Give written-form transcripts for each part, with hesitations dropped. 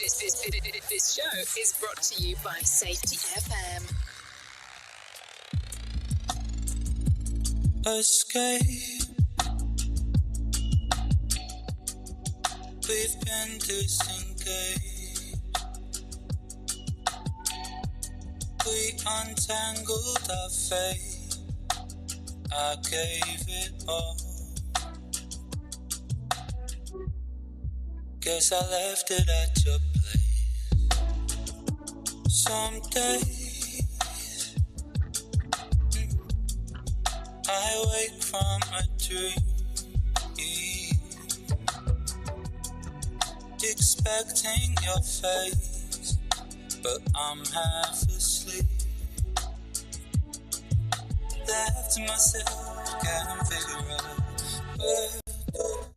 This show is brought to you by Safety FM. Escape. We've been disengaged. We untangled our fate. I gave it all. Guess I left it at your place. Some days I wake from a dream, expecting your face, but I'm half asleep. Left to myself, can't figure out where to go.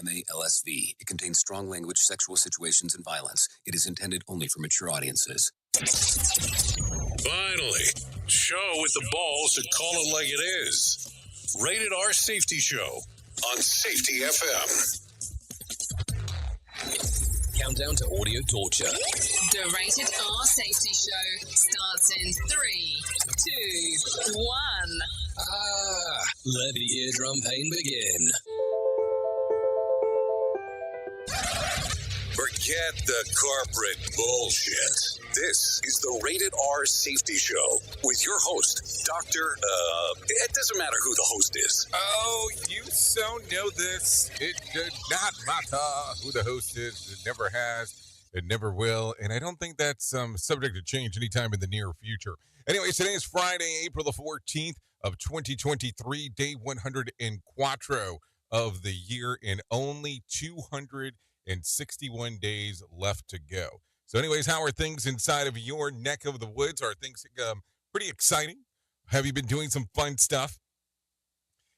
MALSV. It contains strong language, sexual situations, and violence. It is intended only for mature audiences. Finally, show with the balls to call it like it is. Rated R Safety Show on Safety FM. Countdown to audio torture. The Rated R Safety Show starts in 3, 2, 1. Let the eardrum pain begin. Forget the corporate bullshit. This is the Rated R Safety Show with your host, Dr. It doesn't matter who the host is. Oh, you so know this. It does not matter who the host is. It never has. It never will. And I don't think that's subject to change anytime in the near future. Anyways, today is Friday, April the 14th of 2023, day 104 of the year, and only 261 days left to go. So anyways, how are things inside of your neck of the woods? Are things pretty exciting? Have you been doing some fun stuff?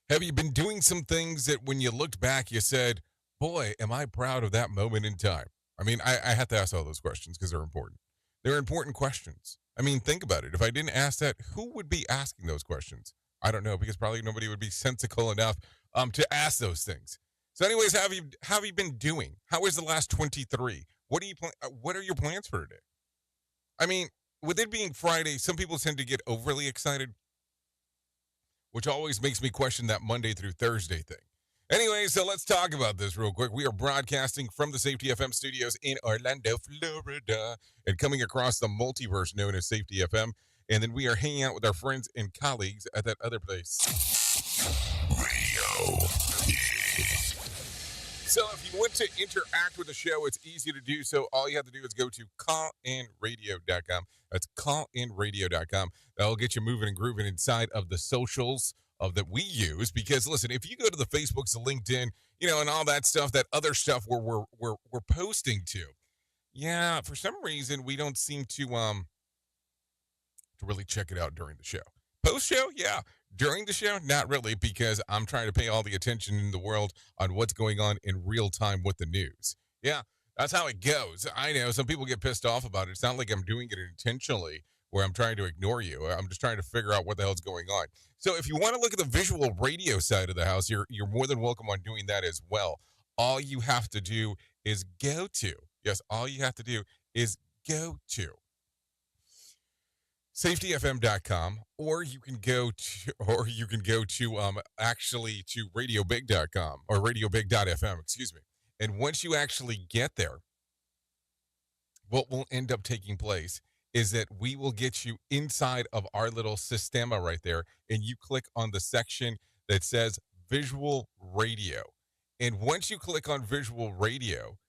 Have you been doing some things that when you looked back, you said, boy, am I proud of that moment in time? I mean, I have to ask all those questions because they're important. They're important questions. I mean, think about it. If I didn't ask that, who would be asking those questions? I don't know, because probably nobody would be sensical enough to ask those things. So anyways, how have you been doing? How was the last 23? What are your plans for today? I mean, with it being Friday, some people tend to get overly excited, which always makes me question that Monday through Thursday thing. Anyway, so let's talk about this real quick. We are broadcasting from the Safety FM studios in Orlando, Florida, and coming across the multiverse known as Safety FM. And then we are hanging out with our friends and colleagues at that other place. So if you want to interact with the show, it's easy to do so. All you have to do is go to callinradio.com. That's callinradio.com. That'll get you moving and grooving inside of the socials that we use. Because listen, if you go to the Facebooks, the LinkedIn, and all that stuff, that other stuff we're posting to, yeah, for some reason we don't seem to really check it out during the show. Post show, yeah. During the show, not really, because I'm trying to pay all the attention in the world on what's going on in real time with the news. Yeah, that's how it goes. I know some people get pissed off about it. It's not like I'm doing it intentionally where I'm trying to ignore you. I'm just trying to figure out what the hell's going on. So if you want to look at the visual radio side of the house, you're more than welcome on doing that as well. All you have to do is go to safetyfm.com, or you can go to radiobig.com or radiobig.fm, excuse me. And once you actually get there, what will end up taking place is that we will get you inside of our little sistema right there, and you click on the section that says visual radio. And once you click on visual radio,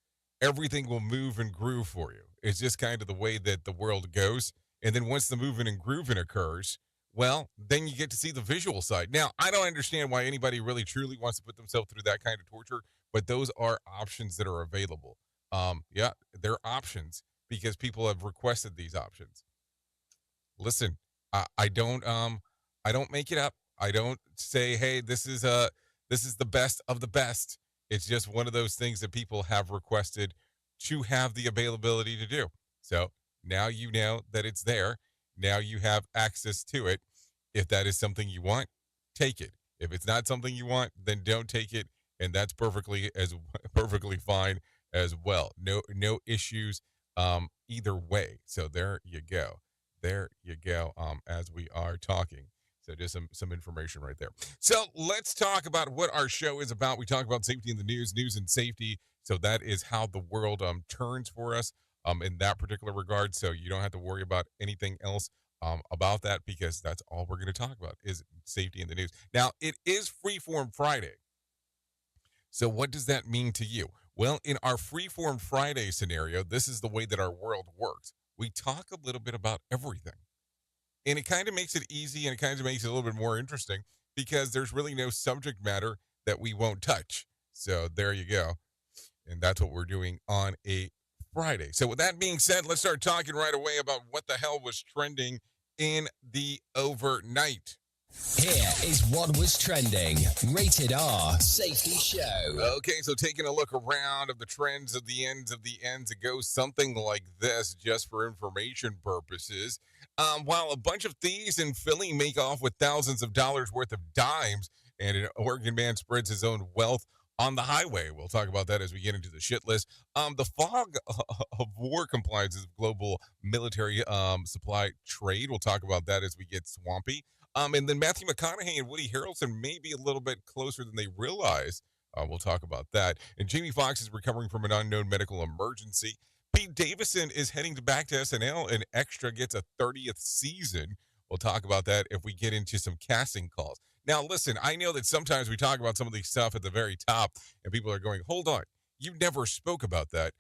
everything will move and groove for you. It's just kind of the way that the world goes. And then once the moving and grooving occurs, well, then you get to see the visual side. Now, I don't understand why anybody really truly wants to put themselves through that kind of torture, but those are options that are available. Yeah, they're options because people have requested these options. Listen, I don't make it up. I don't say, hey, this is the best of the best. It's just one of those things that people have requested to have the availability to do. So now you know that it's there. Now you have access to it. If that is something you want, take it. If it's not something you want, then don't take it, and that's perfectly fine as well. No issues either way. So there you go. There you go. As we are talking. So just some information right there. So let's talk about what our show is about. We talk about safety in the news and safety. So that is how the world turns for us in that particular regard. So you don't have to worry about anything else about that, because that's all we're going to talk about is safety in the news. Now, it is Freeform Friday. So what does that mean to you? Well, in our Freeform Friday scenario, this is the way that our world works. We talk a little bit about everything. And it kind of makes it easy, and it kind of makes it a little bit more interesting, because there's really no subject matter that we won't touch. So there you go. And that's what we're doing on a Friday. So with that being said, let's start talking right away about what the hell was trending in the overnight. Here is what was trending. Rated R Safety Show. Okay, so taking a look around of the trends of the ends, it goes something like this, just for information purposes. While a bunch of thieves in Philly make off with thousands of dollars worth of dimes, and an Oregon man spreads his own wealth on the highway. We'll talk about that as we get into the shit list. The fog of war compliances of global military supply trade. We'll talk about that as we get swampy. And then Matthew McConaughey and Woody Harrelson may be a little bit closer than they realize. We'll talk about that. And Jamie Foxx is recovering from an unknown medical emergency. Pete Davidson is heading back to SNL, and Extra gets a 30th season. We'll talk about that if we get into some casting calls. Now, listen, I know that sometimes we talk about some of these stuff at the very top, and people are going, hold on, you never spoke about that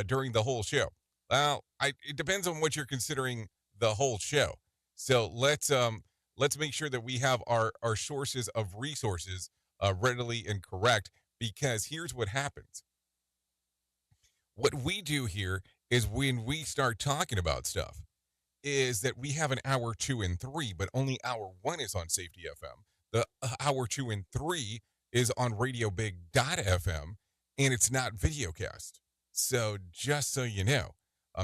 during the whole show. Well, it depends on what you're considering the whole show. So let's make sure that we have our sources of resources readily and correct, because here's what happens. What we do here is when we start talking about stuff is that we have an hour 2 and 3, but only hour 1 is on Safety FM. The hour 2 and 3 is on Radio Big.FM, and it's not videocast. So just so you know,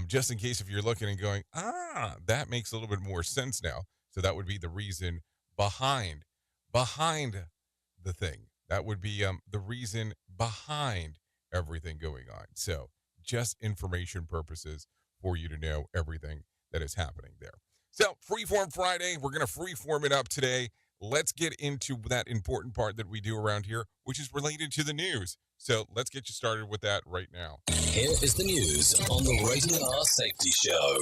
just in case if you're looking and going, that makes a little bit more sense now. So that would be the reason behind the thing. That would be the reason behind everything going on. So just information purposes for you to know everything that is happening there. So Freeform Friday, we're going to freeform it up today. Let's get into that important part that we do around here, which is related to the news. So let's get you started with that right now. Here is the news on the Rated R Safety Show.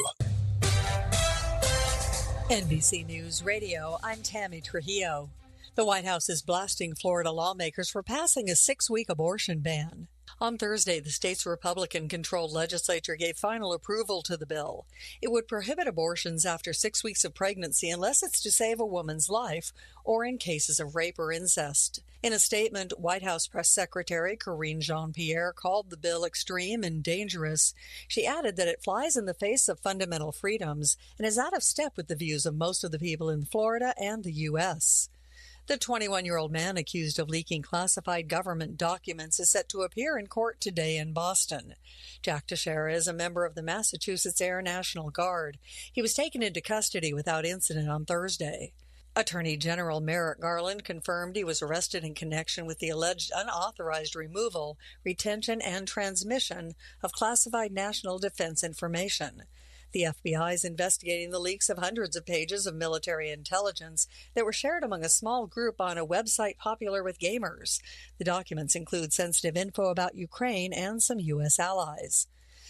NBC News Radio, I'm Tammy Trujillo. The White House is blasting Florida lawmakers for passing a 6-week abortion ban. On Thursday, the state's Republican-controlled legislature gave final approval to the bill. It would prohibit abortions after 6 weeks of pregnancy unless it's to save a woman's life or in cases of rape or incest. In a statement, White House Press Secretary Karine Jean-Pierre called the bill extreme and dangerous. She added that it flies in the face of fundamental freedoms and is out of step with the views of most of the people in Florida and the U.S. The 21-year-old man accused of leaking classified government documents is set to appear in court today in Boston. Jack Teixeira is a member of the Massachusetts Air National Guard. He was taken into custody without incident on Thursday. Attorney General Merrick Garland confirmed he was arrested in connection with the alleged unauthorized removal, retention, and transmission of classified national defense information. The FBI is investigating the leaks of hundreds of pages of military intelligence that were shared among a small group on a website popular with gamers. The documents include sensitive info about Ukraine and some U.S. allies.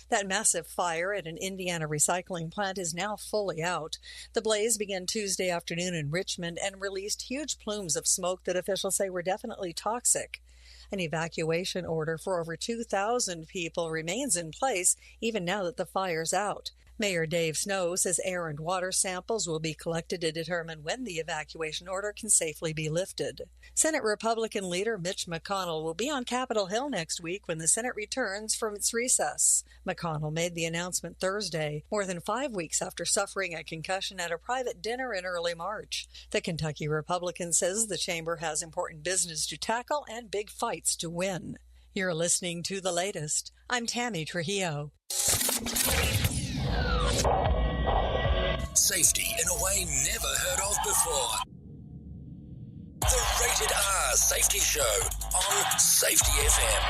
That massive fire at an Indiana recycling plant is now fully out. The blaze began Tuesday afternoon in Richmond and released huge plumes of smoke that officials say were definitely toxic. An evacuation order for over 2,000 people remains in place even now that the fire's out. Mayor Dave Snow says air and water samples will be collected to determine when the evacuation order can safely be lifted. Senate Republican leader Mitch McConnell will be on Capitol Hill next week when the Senate returns from its recess. McConnell made the announcement Thursday, more than 5 weeks after suffering a concussion at a private dinner in early March. The Kentucky Republican says the chamber has important business to tackle and big fights to win. You're listening to The Latest. I'm Tammy Trujillo. Safety in a way never heard of before. The Rated R Safety Show on Safety FM.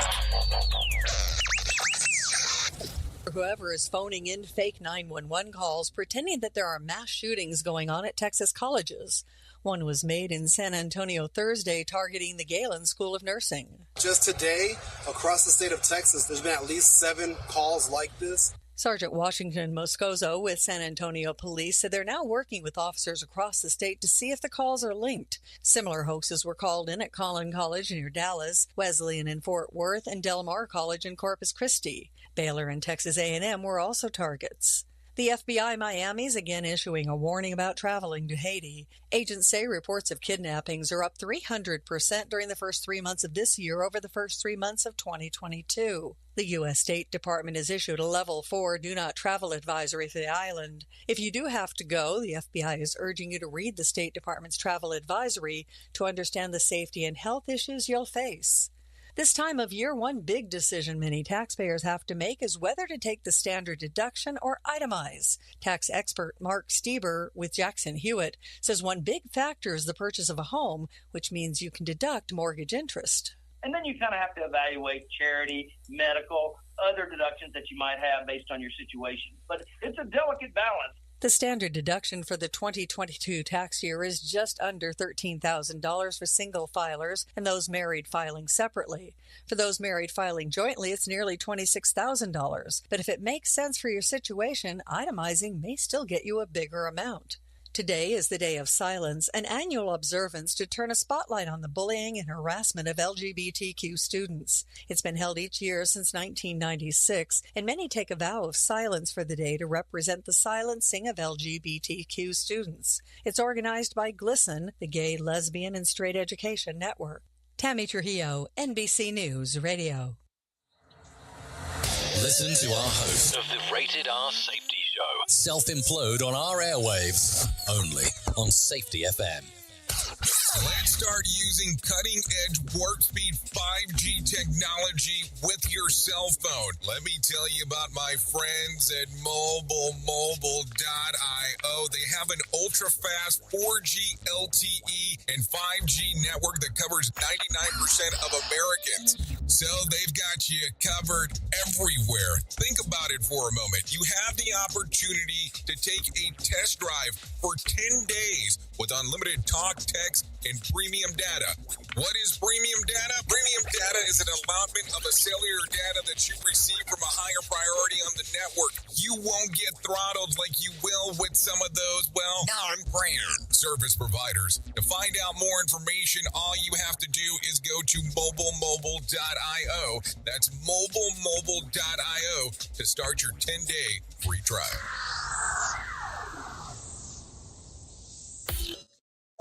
Whoever is phoning in fake 911 calls pretending that there are mass shootings going on at Texas colleges. One was made in San Antonio Thursday, targeting the Galen School of Nursing. Just today, across the state of Texas, there's been at least 7 calls like this. Sergeant Washington Moscoso with San Antonio Police said they're now working with officers across the state to see if the calls are linked. Similar hoaxes were called in at Collin College near Dallas, Wesleyan in Fort Worth, and Del Mar College in Corpus Christi. Baylor and Texas A&M were also targets. The FBI Miami is again issuing a warning about traveling to Haiti. Agents say reports of kidnappings are up 300% during the first 3 months of this year over the first 3 months of 2022. The U.S. State Department has issued a Level 4 do not travel advisory for the island. If you do have to go, the FBI is urging you to read the State Department's travel advisory to understand the safety and health issues you'll face. This time of year, one big decision many taxpayers have to make is whether to take the standard deduction or itemize. Tax expert Mark Stieber with Jackson Hewitt says one big factor is the purchase of a home, which means you can deduct mortgage interest. And then you kind of have to evaluate charity, medical, other deductions that you might have based on your situation. But it's a delicate balance. The standard deduction for the 2022 tax year is just under $13,000 for single filers and those married filing separately. For those married filing jointly, it's nearly $26,000. But if it makes sense for your situation, itemizing may still get you a bigger amount. Today is the Day of Silence, an annual observance to turn a spotlight on the bullying and harassment of LGBTQ students. It's been held each year since 1996, and many take a vow of silence for the day to represent the silencing of LGBTQ students. It's organized by GLSEN, the Gay, Lesbian, and Straight Education Network. Tammy Trujillo, NBC News Radio. Listen to our host of the Rated R Safety Show. Self-implode on our airwaves, only on Safety FM. Let's start using cutting-edge warp speed 5G technology with your cell phone. Let me tell you about my friends at mobile.io. They have an ultra-fast 4G LTE and 5G network that covers 99% of Americans. So they've got you covered everywhere. Think about it for a moment. You have the opportunity to take a test drive for 10 days with unlimited talk, text, and premium data. What is premium data? Premium data is an allotment of a cellular data that you receive from a higher priority on the network. You won't get throttled like you will with some of those, well, non-brand service providers. To find out more information, all you have to do is go to mobilemobile.io. That's mobilemobile.io to start your 10-day free trial.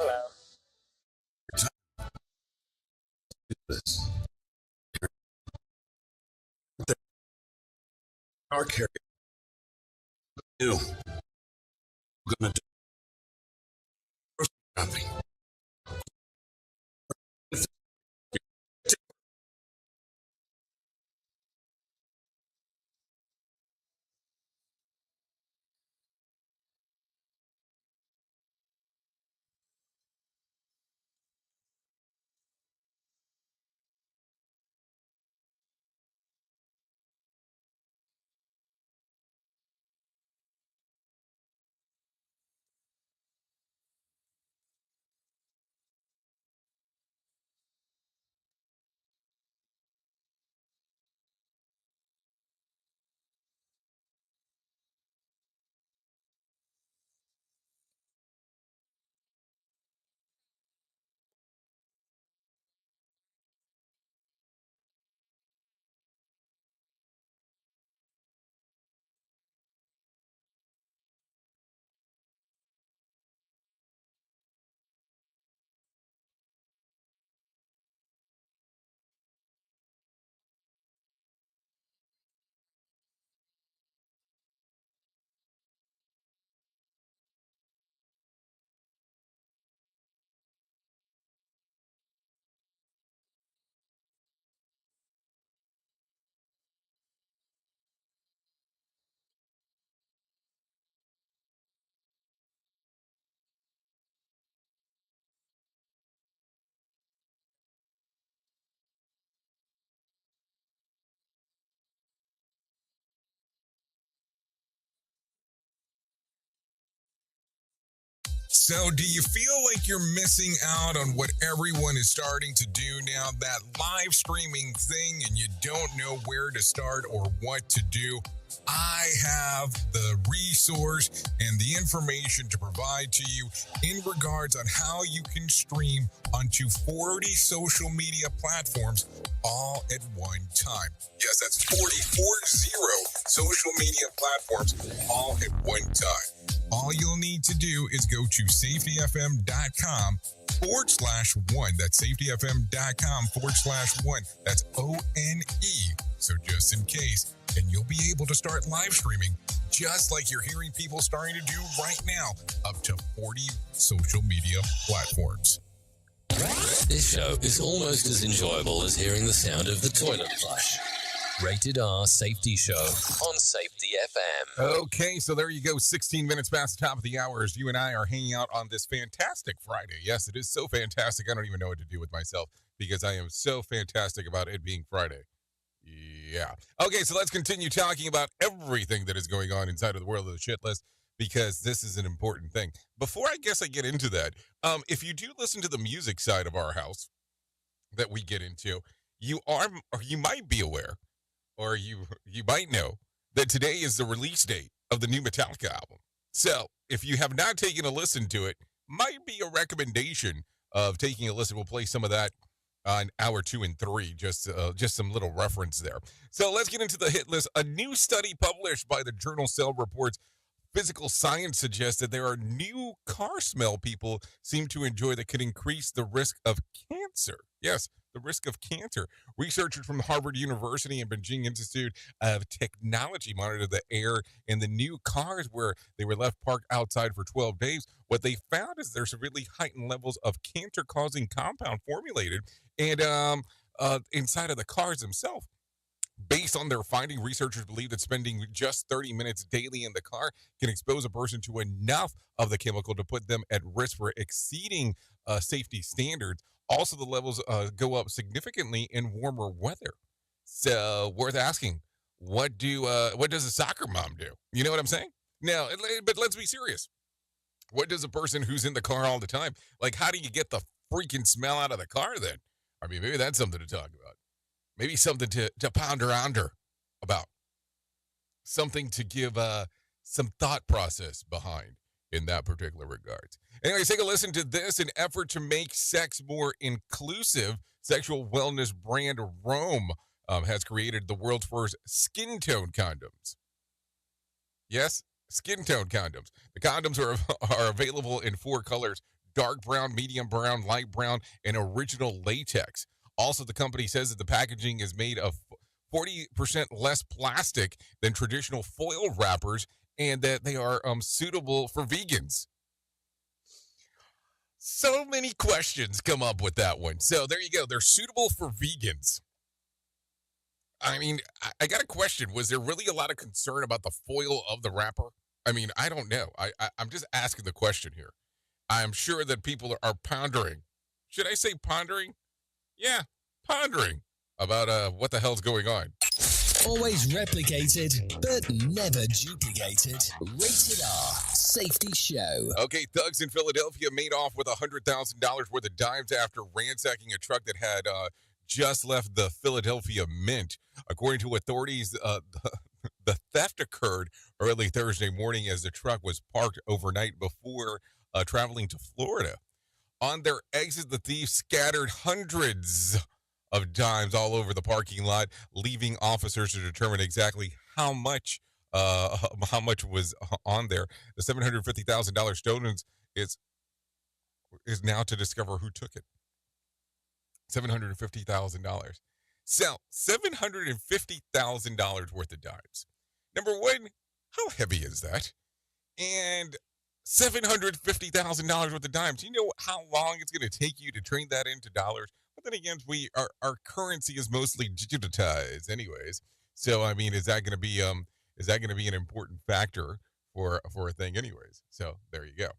Hello. This. Our carrier. New. We're going to do grocery shopping. So do you feel like you're missing out on what everyone is starting to do now, that live streaming thing, and you don't know where to start or what to do? I have the resource and the information to provide to you in regards on how you can stream onto 40 social media platforms all at one time. Yes, that's 40 social media platforms all at one time. All you'll need to do is go to safetyfm.com/one. That's safetyfm.com/one. That's ONE. So just in case, and you'll be able to start live streaming just like you're hearing people starting to do right now, up to 40 social media platforms. This show is almost as enjoyable as hearing the sound of the toilet flush. Rated R Safety Show on Safety FM. Okay, so there you go. 16 minutes past the top of the hour as you and I are hanging out on this fantastic Friday. Yes, it is so fantastic. I don't even know what to do with myself because I am so fantastic about it being Friday. Yeah. Okay, so let's continue talking about everything that is going on inside of the world of the shit list because this is an important thing. Before I get into that, if you do listen to the music side of our house that we get into, you might be aware, or you might know that today is the release date of the new Metallica album. So if you have not taken a listen to it, might be a recommendation of taking a listen. We'll play some of that on hour 2 and 3, just some little reference there. So let's get into the hit list. A new study published by the journal Cell reports physical science suggests that there are new car smell people seem to enjoy that could increase the risk of cancer. Yes, the risk of cancer. Researchers from Harvard University and Beijing Institute of Technology monitored the air in the new cars where they were left parked outside for 12 days. What they found is there's really heightened levels of cancer-causing compound formulated and inside of the cars themselves. Based on their finding, researchers believe that spending just 30 minutes daily in the car can expose a person to enough of the chemical to put them at risk for exceeding safety standards. Also, the levels go up significantly in warmer weather. So, worth asking, what does a soccer mom do? You know what I'm saying? Now, but let's be serious. What does a person who's in the car all the time, like, how do you get the freaking smell out of the car then? I mean, maybe that's something to talk about. Maybe something to ponder about. Something to give some thought process behind in that particular regards. Anyway, take a listen to this. An effort to make sex more inclusive, sexual wellness brand Rome has created the world's first skin tone condoms. Yes, skin tone condoms. The condoms are available in 4 colors: dark brown, medium brown, light brown, and original latex. Also, the company says that the packaging is made of 40% less plastic than traditional foil wrappers and that they are suitable for vegans. So many questions come up with that one. So there you go. They're suitable for vegans. I mean, I got a question. Was there really a lot of concern about the foil of the wrapper? I mean, I don't know. I'm just asking the question here. I'm sure that people are pondering. Should I say pondering? Yeah, pondering about what the hell's going on. Always replicated, but never duplicated. Rated R Safety Show. Okay, thugs in Philadelphia made off with $100,000 worth of dimes after ransacking a truck that had just left the Philadelphia Mint. According to authorities, the theft occurred early Thursday morning as the truck was parked overnight before traveling to Florida. On their exit, the thieves scattered hundreds of dimes all over the parking lot, leaving officers to determine exactly how much was on there. The $750,000 stolen is now to discover who took it. $750,000. So, $750,000 worth of dimes. Number one, how heavy is that? And $750,000 worth of dimes. You know how long it's going to take you to turn that into dollars? But then again, our currency is mostly digitized, anyways. So I mean, is that going to be an important factor for a thing, anyways? So there you go.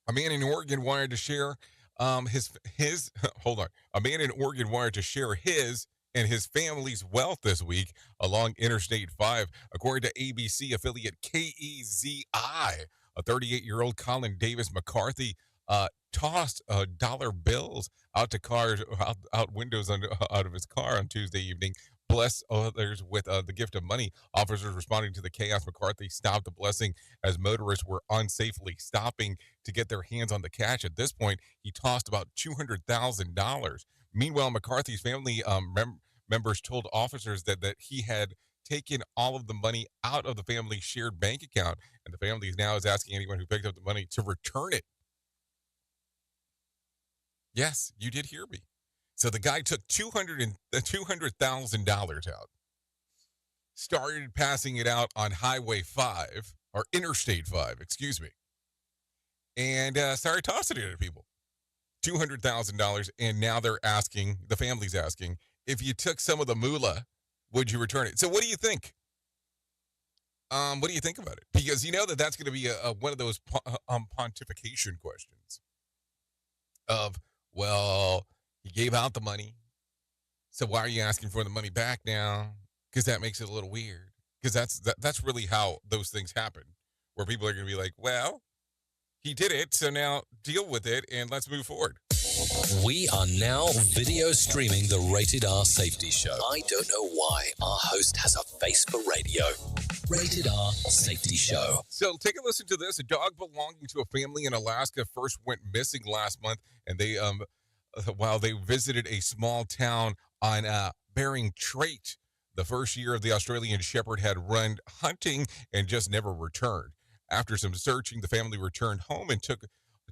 A man in Oregon wanted to share his hold on. A man in Oregon wanted to share his and his family's wealth this week along Interstate 5, according to ABC affiliate KEZI. A 38-year-old Colin Davis McCarthy tossed dollar bills out to cars, out windows out of his car on Tuesday evening. Bless others with the gift of money. Officers responding to the chaos. McCarthy stopped the blessing as motorists were unsafely stopping to get their hands on the cash. At this point, he tossed about $200,000. Meanwhile, McCarthy's family members told officers that he had taken all of the money out of the family's shared bank account, and the family now is asking anyone who picked up the money to return it. Yes, you did hear me. So the guy took $200,000 out, started passing it out on Highway 5, or Interstate 5, excuse me, and started tossing it at people. $200,000, and now they're asking, the family's asking, if you took some of the moolah, would you return it? So what do you think? What do you think about it? Because you know that's going to be one of those pontification questions of, well, he gave out the money, so why are you asking for the money back now? Because that makes it a little weird. Because that's really how those things happen, where people are going to be like, well, he did it, so now deal with it, and let's move forward. We are now video streaming the Rated R Safety Show. I don't know why our host has a face for radio. Rated R Safety Show. So take a listen to this. A dog belonging to a family in Alaska first went missing last month, and they while they visited a small town on Bering Strait. The first year of the Australian Shepherd had run hunting and just never returned. After some searching, the family returned home and took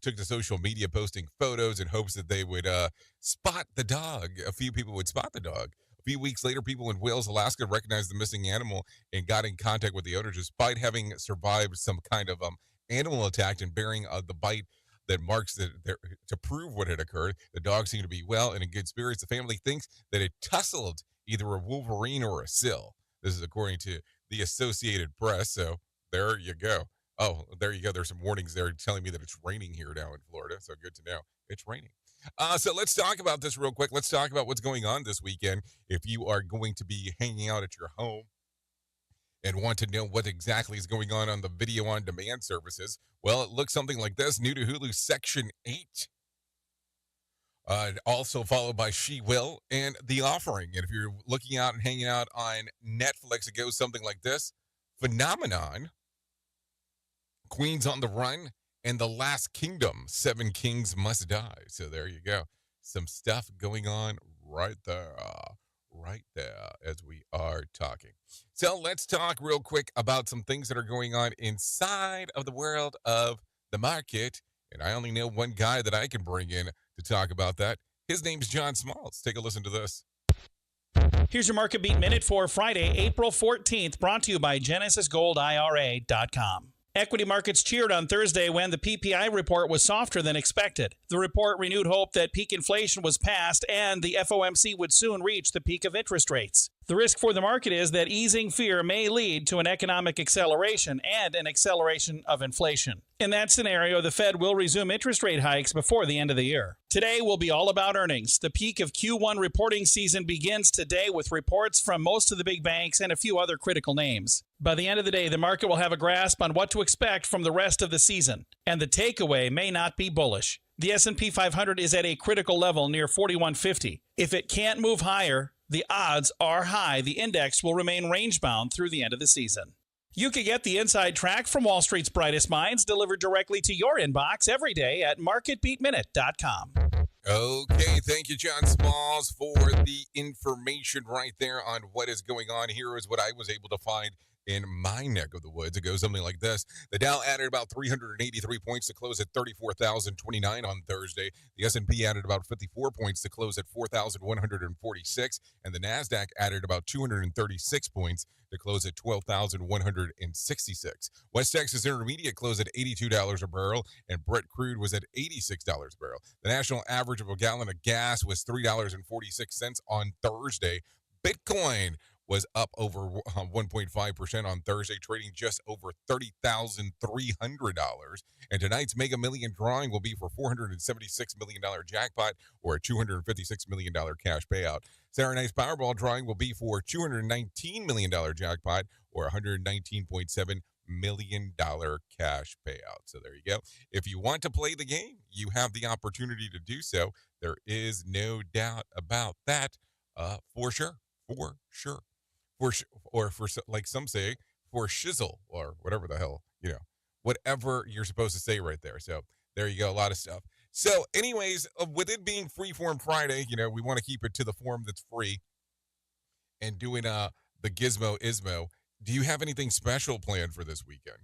to social media, posting photos in hopes that they would spot the dog. A few people would spot the dog. A few weeks later, people in Wales, Alaska, recognized the missing animal and got in contact with the owner. Despite having survived some kind of animal attack and bearing the bite that marks to prove what had occurred, the dog seemed to be well and in good spirits. The family thinks that it tussled either a wolverine or a seal. This is according to the Associated Press. So there you go. Oh, there you go. There's some warnings there telling me that it's raining here now in Florida. So good to know it's raining. So let's talk about this real quick. Let's talk about what's going on this weekend. If you are going to be hanging out at your home and want to know what exactly is going on the video on demand services, well, it looks something like this. New to Hulu, Section 8. Also followed by She Will and The Offering. And if you're looking out and hanging out on Netflix, it goes something like this. Phenomenon, Queens on the Run, and The Last Kingdom, 7 Kings Must Die. So there you go. Some stuff going on right there as we are talking. So let's talk real quick about some things that are going on inside of the world of the market. And I only know one guy that I can bring in to talk about that. His name's John Smalls. Take a listen to this. Here's your Market Beat Minute for Friday, April 14th, brought to you by GenesisGoldIRA.com. Equity markets cheered on Thursday when the PPI report was softer than expected. The report renewed hope that peak inflation was past and the FOMC would soon reach the peak of interest rates. The risk for the market is that easing fear may lead to an economic acceleration and an acceleration of inflation. In that scenario, the Fed will resume interest rate hikes before the end of the year. Today will be all about earnings. The peak of Q1 reporting season begins today with reports from most of the big banks and a few other critical names. By the end of the day, the market will have a grasp on what to expect from the rest of the season, and the takeaway may not be bullish. The S&P 500 is at a critical level near 4150. If it can't move higher, the odds are high the index will remain range-bound through the end of the season. You can get the inside track from Wall Street's brightest minds delivered directly to your inbox every day at MarketBeatMinute.com. Okay, thank you, John Smalls, for the information right there on what is going on. Here is what I was able to find in my neck of the woods. It goes something like this. The Dow added about 383 points to close at 34,029 on Thursday. The S&P added about 54 points to close at 4,146. And the NASDAQ added about 236 points to close at 12,166. West Texas Intermediate closed at $82 a barrel, and Brent crude was at $86 a barrel. The national average of a gallon of gas was $3.46 on Thursday. Bitcoin was up over 1.5% on Thursday, trading just over $30,300. And tonight's Mega Million drawing will be for $476 million jackpot or a $256 million cash payout. Saturday night's Powerball drawing will be for $219 million jackpot or $119.7 million cash payout. So there you go. If you want to play the game, you have the opportunity to do so. There is no doubt about that. For sure. Or for like some say, for shizzle or whatever the hell, whatever you're supposed to say right there. So there you go. A lot of stuff. So anyways, with it being Freeform Friday, we want to keep it to the form that's free and doing the Gizmo Ismo. Do you have anything special planned for this weekend?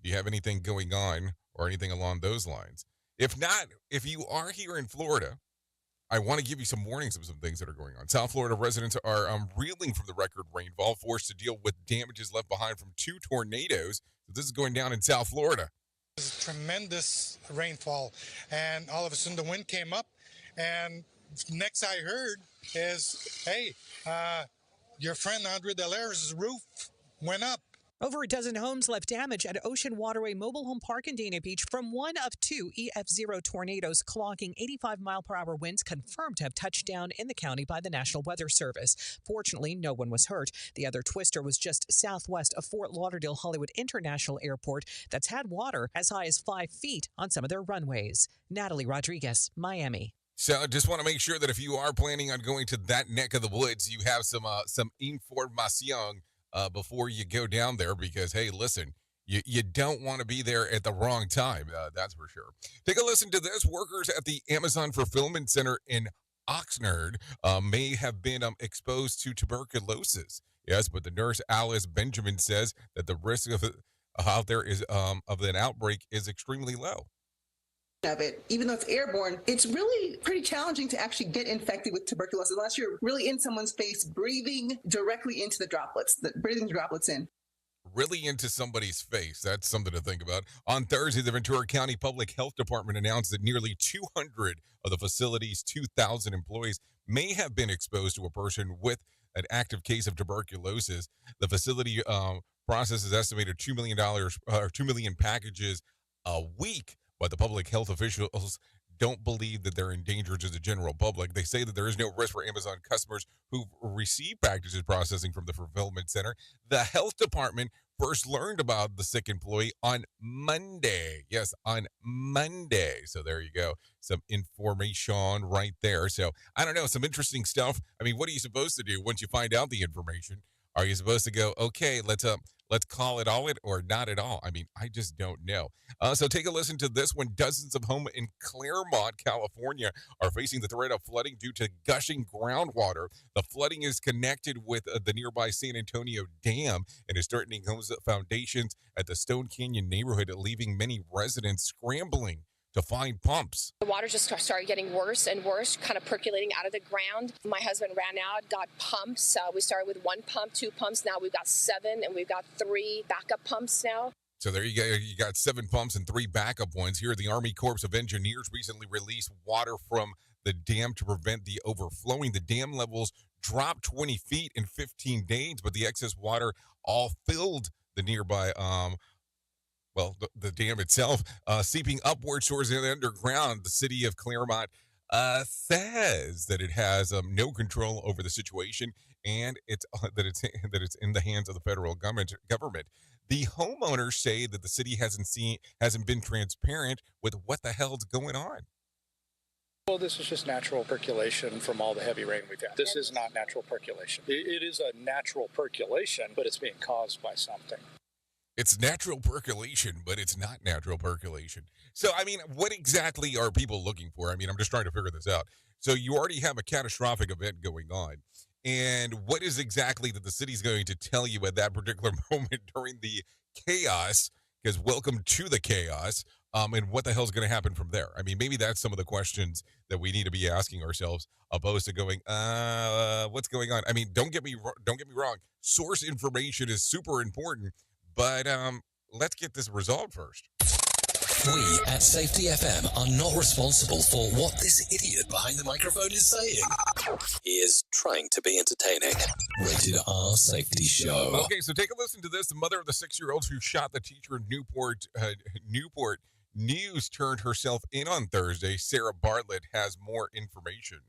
Do you have anything going on or anything along those lines? If not, if you are here in Florida, I want to give you some warnings of some things that are going on. South Florida residents are reeling from the record rainfall, forced to deal with damages left behind from 2 tornadoes. So this is going down in South Florida. Tremendous rainfall, and all of a sudden the wind came up, and next I heard is, hey, your friend Andre Delaire's roof went up. Over a dozen homes left damage at Ocean Waterway Mobile Home Park in Dana Beach from one of 2 EF0 tornadoes clocking 85-mile-per-hour winds confirmed to have touched down in the county by the National Weather Service. Fortunately, no one was hurt. The other twister was just southwest of Fort Lauderdale Hollywood International Airport that's had water as high as 5 feet on some of their runways. Natalie Rodriguez, Miami. So I just want to make sure that if you are planning on going to that neck of the woods, you have some information before you go down there, because, hey, listen, you don't want to be there at the wrong time. That's for sure. Take a listen to this. Workers at the Amazon Fulfillment Center in Oxnard may have been exposed to tuberculosis. Yes, but the nurse Alice Benjamin says that the risk of out there is of an outbreak is extremely low. Of it, even though it's airborne, it's really pretty challenging to actually get infected with tuberculosis unless you're really in someone's face, breathing directly into the droplets, breathing the droplets in. Really into somebody's face. That's something to think about. On Thursday, the Ventura County Public Health Department announced that nearly 200 of the facility's 2,000 employees may have been exposed to a person with an active case of tuberculosis. The facility processes estimated $2 million packages a week. But the public health officials don't believe that they're endangered to the general public. They say that there is no risk for Amazon customers who receive packages processing from the fulfillment center. The health department first learned about the sick employee on Monday. Yes, on Monday. So there you go. Some information right there. So I don't know, some interesting stuff. I mean, what are you supposed to do once you find out the information? Are you supposed to go, okay, let's call it all it or not at all? I mean, I just don't know. So take a listen to this one. Dozens of homes in Claremont, California are facing the threat of flooding due to gushing groundwater. The flooding is connected with the nearby San Antonio Dam and is threatening homes' foundations at the Stone Canyon neighborhood, leaving many residents scrambling to find pumps. The water just started getting worse and worse, kind of percolating out of the ground. My husband ran out, got pumps. We started with 1 pump, 2 pumps. Now we've got 7, and we've got 3 backup pumps now. So there you go. You got 7 pumps and 3 backup ones. Here, the Army Corps of Engineers recently released water from the dam to prevent the overflowing. The dam levels dropped 20 feet in 15 days, but the excess water all filled the nearby the dam itself, seeping upward towards the underground. The city of Claremont says that it has no control over the situation, and it's in the hands of the federal government. The homeowners say that the city hasn't been transparent with what the hell's going on. Well, this is just natural percolation from all the heavy rain we've had. This is not natural percolation. It is a natural percolation, but it's being caused by something. It's natural percolation, but it's not natural percolation. So, I mean, what exactly are people looking for? I mean, I'm just trying to figure this out. So you already have a catastrophic event going on. And what is exactly that the city's going to tell you at that particular moment during the chaos? Because welcome to the chaos. And what the hell's going to happen from there? I mean, maybe that's some of the questions that we need to be asking ourselves, opposed to going, what's going on? I mean, don't get me wrong. Source information is super important. But let's get this resolved first. We at Safety FM are not responsible for what this idiot behind the microphone is saying. He is trying to be entertaining. Rated R Safety Show. Okay, so take a listen to this. The mother of the 6-year-old who shot the teacher in Newport News turned herself in on Thursday. Sarah Bartlett has more information.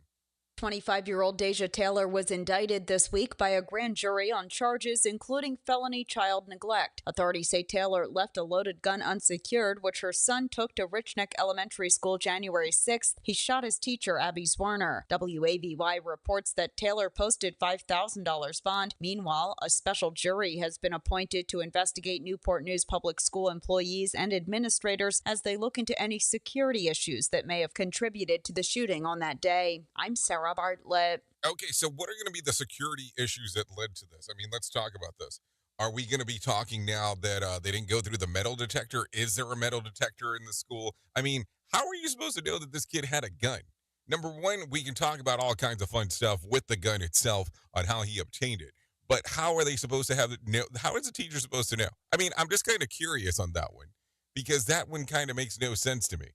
25-year-old Deja Taylor was indicted this week by a grand jury on charges including felony child neglect. Authorities say Taylor left a loaded gun unsecured, which her son took to Rich Neck Elementary School January 6th. He shot his teacher, Abby Zwerner. WAVY reports that Taylor posted $5,000 bond. Meanwhile, a special jury has been appointed to investigate Newport News public school employees and administrators as they look into any security issues that may have contributed to the shooting on that day. I'm Sarah Bartlett. Okay, so what are going to be the security issues that led to this? I mean, let's talk about this. Are we going to be talking now that they didn't go through the metal detector? Is there a metal detector in the school? I mean, how are you supposed to know that this kid had a gun? Number one, we can talk about all kinds of fun stuff with the gun itself on how he obtained it. But how are they supposed to have it? How is the teacher supposed to know? I mean, I'm just kind of curious on that one because that one kind of makes no sense to me.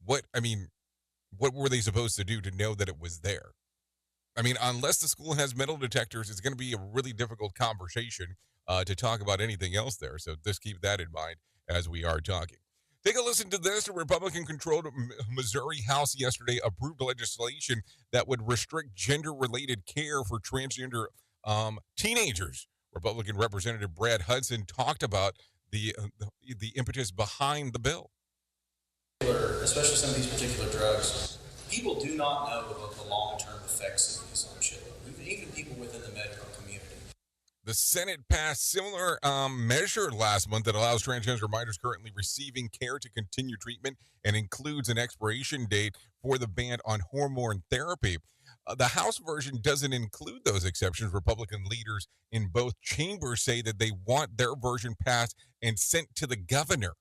What were they supposed to do to know that it was there? I mean, unless the school has metal detectors, it's going to be a really difficult conversation to talk about anything else there. So just keep that in mind as we are talking. Take a listen to this. A Republican-controlled Missouri House yesterday approved legislation that would restrict gender-related care for transgender teenagers. Republican Representative Brad Hudson talked about the impetus behind the bill. Especially some of these particular drugs, people do not know about the long-term effects of these on children, even people within the medical community. The Senate passed similar measure last month that allows transgender minors currently receiving care to continue treatment and includes an expiration date for the ban on hormone therapy. The House version doesn't include those exceptions. Republican leaders in both chambers say that they want their version passed and sent to the governor.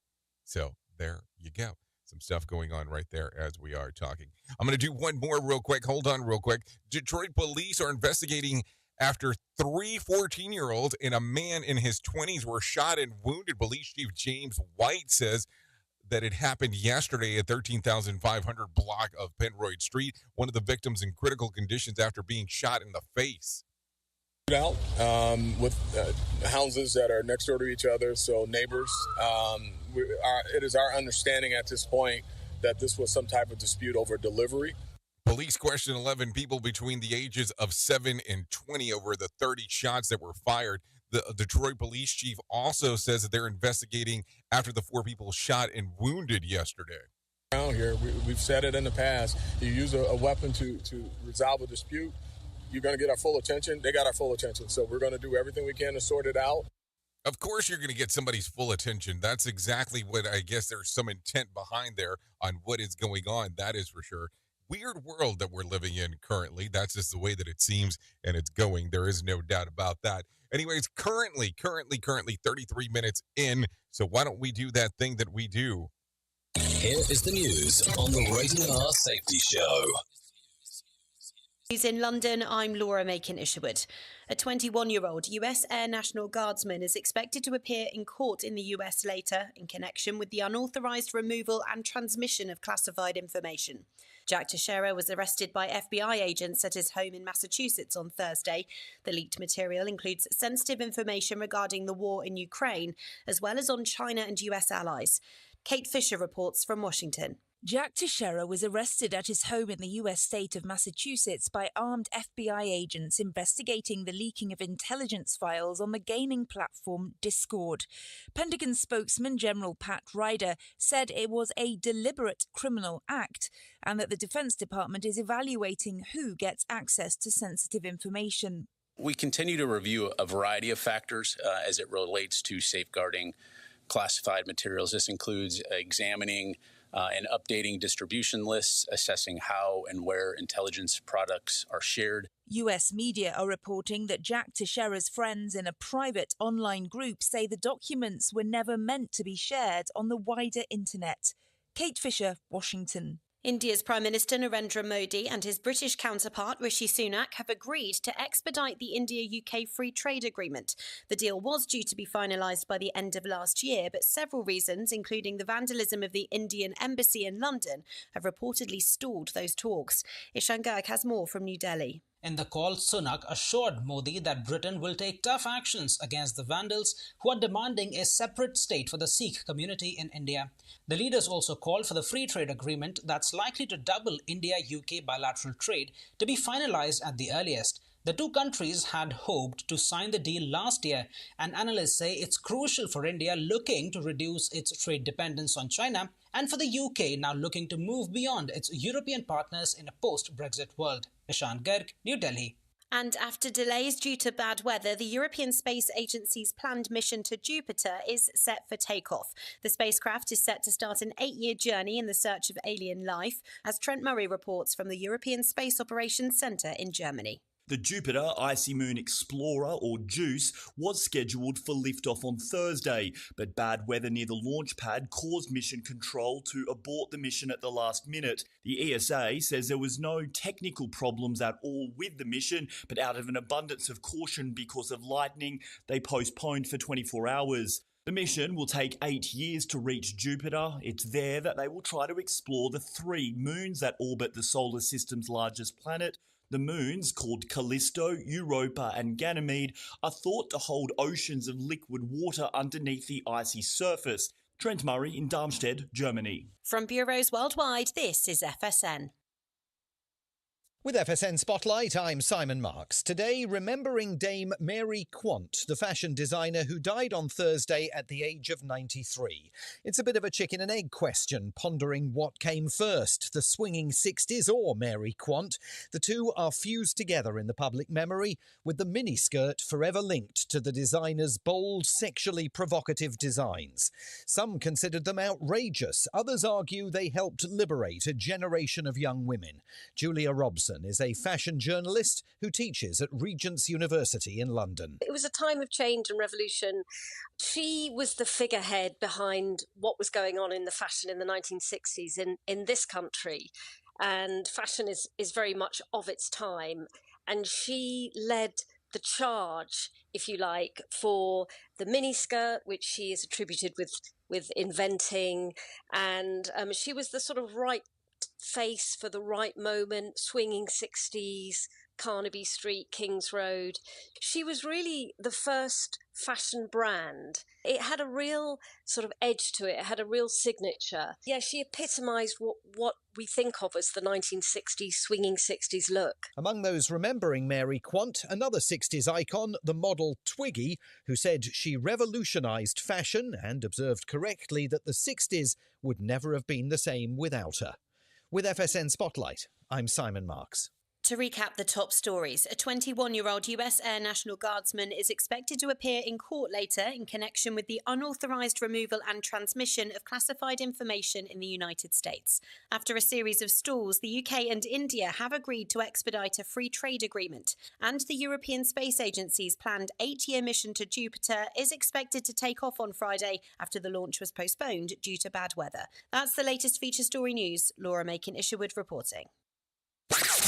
So there you go. Some stuff going on right there as we are talking. I'm going to do one more real quick. Hold on real quick. Detroit police are investigating after 3 14-year-olds and a man in his 20s were shot and wounded. Police Chief James White says that it happened yesterday at 13,500 block of Penroyd Street. One of the victims in critical conditions after being shot in the face. Out with houses that are next door to each other, so neighbors. It is our understanding at this point that this was some type of dispute over delivery. Police questioned 11 people between the ages of 7 and 20 over the 30 shots that were fired. The Detroit police chief also says that they're investigating after the 4 people shot and wounded yesterday. Around here, we've said it in the past. You use a weapon to resolve a dispute, you're going to get our full attention. They got our full attention. So we're going to do everything we can to sort it out. Of course you're going to get somebody's full attention. That's exactly what I guess there's some intent behind there on what is going on. That is for sure. Weird world that we're living in currently. That's just the way that it seems and it's going. There is no doubt about that. Anyways, currently 33 minutes in. So why don't we do that thing that we do? Here is the news on the Rated R Safety Show. In London, I'm Laura Macon-Isherwood. A 21-year-old US Air National Guardsman is expected to appear in court in the US later in connection with the unauthorized removal and transmission of classified information. Jack Teixeira was arrested by FBI agents at his home in Massachusetts on Thursday. The leaked material includes sensitive information regarding the war in Ukraine, as well as on China and US allies. Kate Fisher reports from Washington. Jack Teixeira was arrested at his home in the U.S. state of Massachusetts by armed FBI agents investigating the leaking of intelligence files on the gaming platform Discord. Pentagon spokesman General Pat Ryder said it was a deliberate criminal act and that the Defense Department is evaluating who gets access to sensitive information. We continue to review a variety of factors as it relates to safeguarding classified materials. This includes examining and updating distribution lists, assessing how and where intelligence products are shared. U.S. media are reporting that Jack Teixeira's friends in a private online group say the documents were never meant to be shared on the wider internet. Kate Fisher, Washington. India's Prime Minister Narendra Modi and his British counterpart Rishi Sunak have agreed to expedite the India-UK free trade agreement. The deal was due to be finalised by the end of last year, but several reasons, including the vandalism of the Indian embassy in London, have reportedly stalled those talks. Ishan Garg has more from New Delhi. In the call, Sunak assured Modi that Britain will take tough actions against the vandals who are demanding a separate state for the Sikh community in India. The leaders also called for the free trade agreement that's likely to double India-UK bilateral trade to be finalized at the earliest. The two countries had hoped to sign the deal last year, and analysts say it's crucial for India looking to reduce its trade dependence on China, and for the UK now looking to move beyond its European partners in a post-Brexit world. Ishan Garg, New Delhi. And after delays due to bad weather, the European Space Agency's planned mission to Jupiter is set for takeoff. The spacecraft is set to start an 8-year journey in the search of alien life, as Trent Murray reports from the European Space Operations Centre in Germany. The Jupiter Icy Moon Explorer, or JUICE, was scheduled for liftoff on Thursday, but bad weather near the launch pad caused mission control to abort the mission at the last minute. The ESA says there was no technical problems at all with the mission, but out of an abundance of caution because of lightning, they postponed for 24 hours. The mission will take 8 years to reach Jupiter. It's there that they will try to explore the 3 moons that orbit the solar system's largest planet. The moons, called Callisto, Europa and Ganymede, are thought to hold oceans of liquid water underneath the icy surface. Trent Murray in Darmstadt, Germany. From bureaus worldwide, this is FSN. With FSN Spotlight, I'm Simon Marks. Today, remembering Dame Mary Quant, the fashion designer who died on Thursday at the age of 93. It's a bit of a chicken and egg question, pondering what came first, the swinging 60s or Mary Quant. The two are fused together in the public memory, with the miniskirt forever linked to the designer's bold, sexually provocative designs. Some considered them outrageous. Others argue they helped liberate a generation of young women. Julia Robson is a fashion journalist who teaches at Regent's University in London. It was a time of change and revolution. She was the figurehead behind what was going on in the fashion in the 1960s in this country. And fashion is very much of its time. And she led the charge, if you like, for the miniskirt, which she is attributed with inventing. And she was the sort of right face for the right moment, swinging 60s, Carnaby Street, Kings Road. She was really the first fashion brand. It had a real sort of edge to it. It had a real signature. Yeah, she epitomised what we think of as the 1960s, swinging 60s look. Among those remembering Mary Quant, another 60s icon, the model Twiggy, who said she revolutionised fashion and observed correctly that the 60s would never have been the same without her. With FSN Spotlight, I'm Simon Marks. To recap the top stories, a 21-year-old US Air National Guardsman is expected to appear in court later in connection with the unauthorised removal and transmission of classified information in the United States. After a series of stalls, the UK and India have agreed to expedite a free trade agreement, and the European Space Agency's planned 8-year mission to Jupiter is expected to take off on Friday after the launch was postponed due to bad weather. That's the latest feature story news. Laura Macon-Isherwood reporting.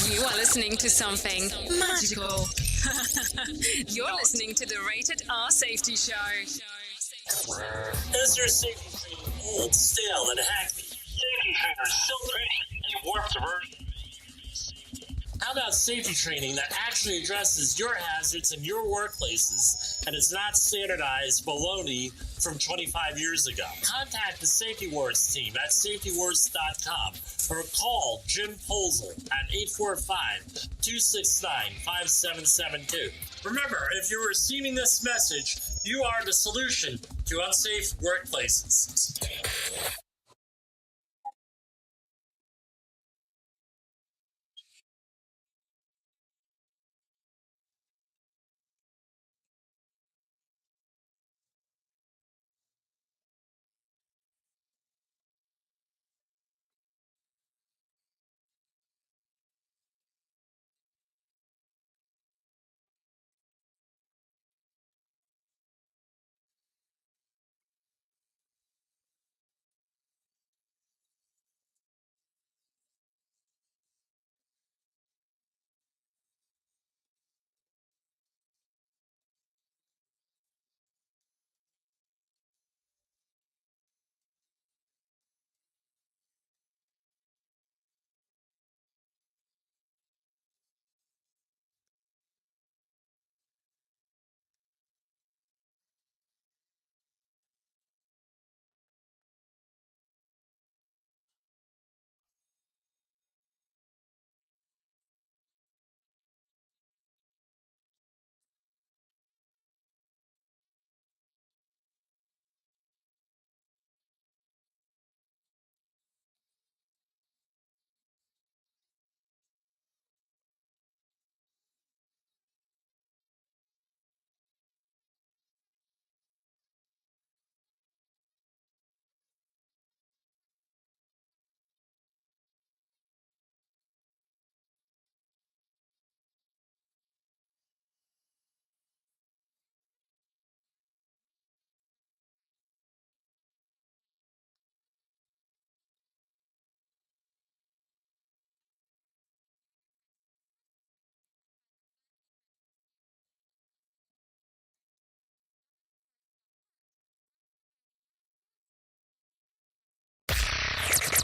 You are listening to something magical. You're listening to the Rated R Safety Show. Is your safety training old, stale, and hackneyed? Safety trainers still preaching a warped version. How about safety training that actually addresses your hazards in your workplaces and is not standardized baloney from 25 years ago? Contact the Safety Wars team at safetywars.com or call Jim Posel at 845-269-5772. Remember, if you're receiving this message, you are the solution to unsafe workplaces.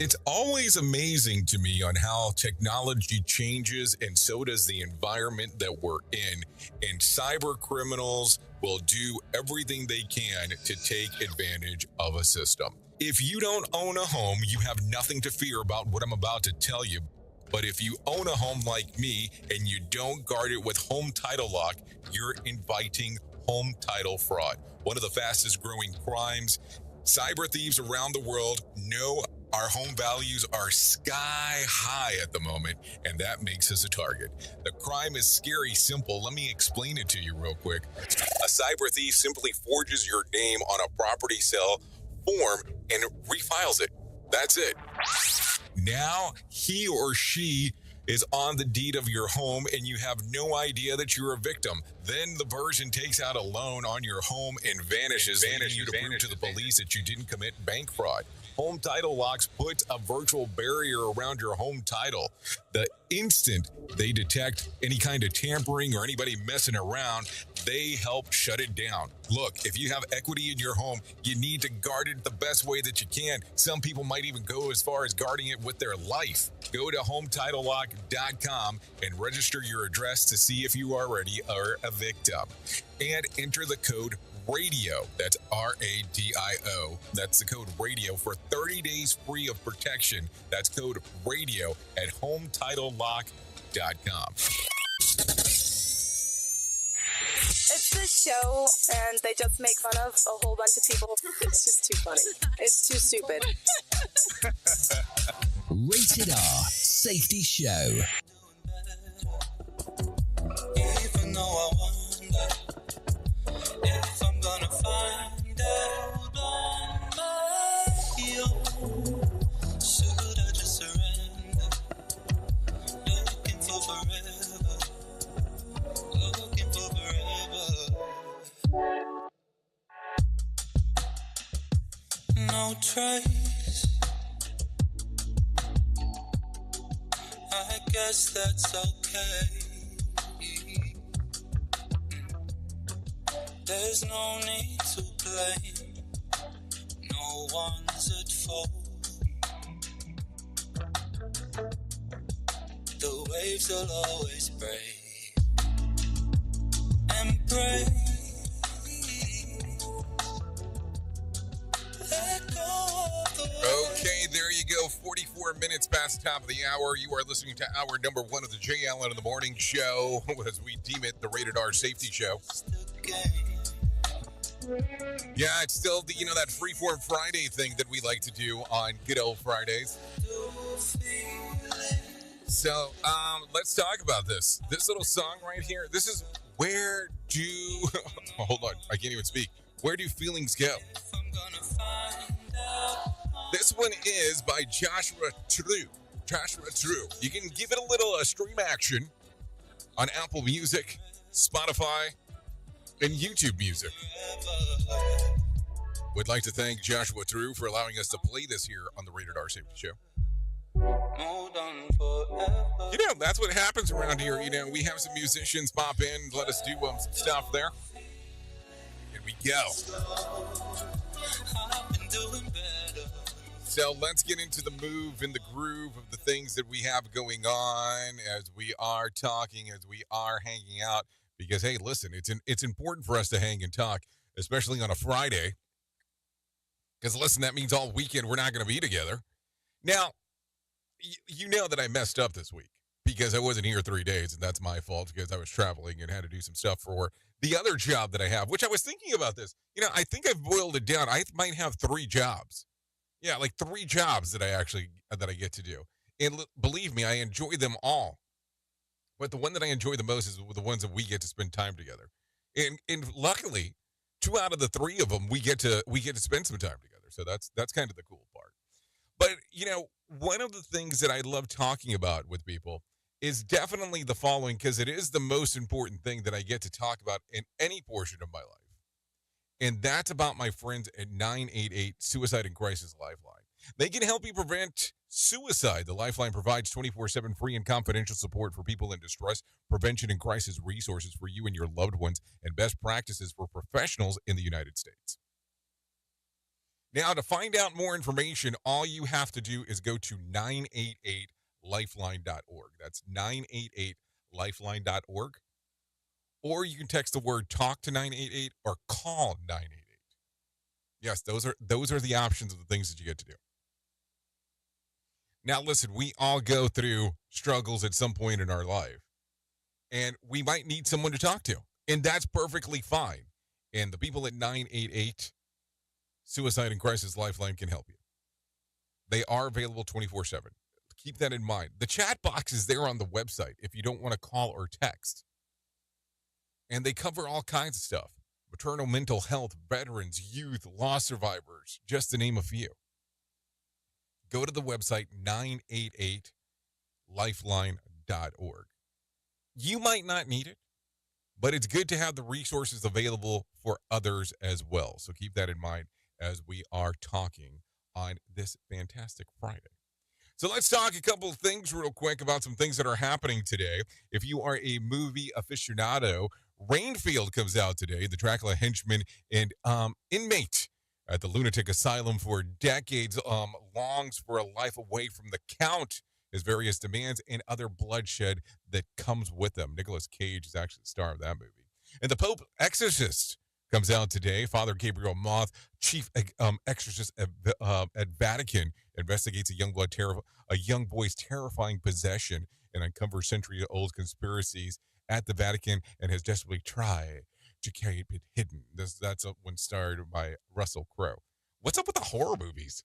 It's always amazing to me on how technology changes, and so does the environment that we're in. And cyber criminals will do everything they can to take advantage of a system. If you don't own a home, you have nothing to fear about what I'm about to tell you. But if you own a home like me and you don't guard it with home title lock, you're inviting home title fraud. One of the fastest growing crimes. Cyber thieves around the world know our home values are sky high at the moment, and that makes us a target. The crime is scary simple. Let me explain it to you real quick. A cyber thief simply forges your name on a property sale form and refiles it. That's it. Now he or she is on the deed of your home and you have no idea that you're a victim. Then the person takes out a loan on your home and vanishes, leaving you to prove to the police that you didn't commit bank fraud. Home title locks put a virtual barrier around your home title. The instant they detect any kind of tampering or anybody messing around, they help shut it down. Look, if you have equity in your home, you need to guard it the best way that you can. Some people might even go as far as guarding it with their life. Go to HometitleLock.com and register your address to see if you already are a victim. And enter the code RADIO. That's RADIO. That's the code RADIO for 30 days free of protection. That's code RADIO at HometitleLock.com. It's this show, and they just make fun of a whole bunch of people. It's just too funny. It's too stupid. Rated R Safety Show. Even though I wonder if I'm gonna find out on my own, should I just surrender? Looking for forever, looking for forever. No trace, I guess that's okay. There's no need to blame, no one's at fault. The waves will always break and break. Okay, there you go. 44 minutes past the top of the hour. You are listening to hour number 1 of the Jay Allen in the Morning Show, as we deem it, the Rated R Safety Show. Yeah, it's still the, that Freeform Friday thing that we like to do on good old Fridays. So, let's talk about this. This little song right here. This is Where Do... Hold on, I can't even speak. Where Do Feelings Go? This one is by Joshua True. Joshua True. You can give it a little stream action on Apple Music, Spotify, and YouTube Music. Would like to thank Joshua True for allowing us to play this here on the Rated R Safety Show. That's what happens around here. We have some musicians pop in, let us do some stuff there. Here we go. So let's get into the move and the groove of the things that we have going on as we are talking, as we are hanging out. Because, hey, listen, it's important for us to hang and talk, especially on a Friday. Because, listen, that means all weekend we're not going to be together. Now, you know that I messed up this week because I wasn't here 3 days, and that's my fault because I was traveling and had to do some stuff for the other job that I have, which I was thinking about this. I think I've boiled it down. I might have 3 jobs. Yeah, like 3 jobs that I get to do. And believe me, I enjoy them all. But the one that I enjoy the most is the ones that we get to spend time together. And luckily, 2 out of the 3 of them we get to spend some time together. So that's kind of the cool part. But one of the things that I love talking about with people is definitely the following, because it is the most important thing that I get to talk about in any portion of my life. And that's about my friends at 988 Suicide and Crisis Lifeline. They can help you prevent suicide. The Lifeline provides 24/7 free and confidential support for people in distress, prevention and crisis resources for you and your loved ones, and best practices for professionals in the United States. Now, to find out more information, all you have to do is go to 988lifeline.org. That's 988lifeline.org. Or you can text the word talk to 988 or call 988. Yes, those are the options of the things that you get to do. Now, listen, we all go through struggles at some point in our life, and we might need someone to talk to, and that's perfectly fine. And the people at 988 Suicide and Crisis Lifeline can help you. They are available 24/7. Keep that in mind. The chat box is there on the website if you don't want to call or text. And they cover all kinds of stuff. Maternal mental health, veterans, youth, loss survivors, just to name a few. Go to the website 988lifeline.org. You might not need it, but it's good to have the resources available for others as well. So keep that in mind as we are talking on this fantastic Friday. So let's talk a couple of things real quick about some things that are happening today. If you are a movie aficionado, Rainfield comes out today. The Dracula henchman and inmate at the lunatic asylum for decades longs for a life away from the Count, his various demands, and other bloodshed that comes with them. Nicolas Cage is actually the star of that movie. And The Pope Exorcist comes out today. Father Gabriel Moth, chief exorcist at Vatican, investigates a young boy's terrifying possession and uncovers century-old conspiracies at the Vatican and has desperately tried to keep it hidden. That's one starred by Russell Crowe. What's up with the horror movies?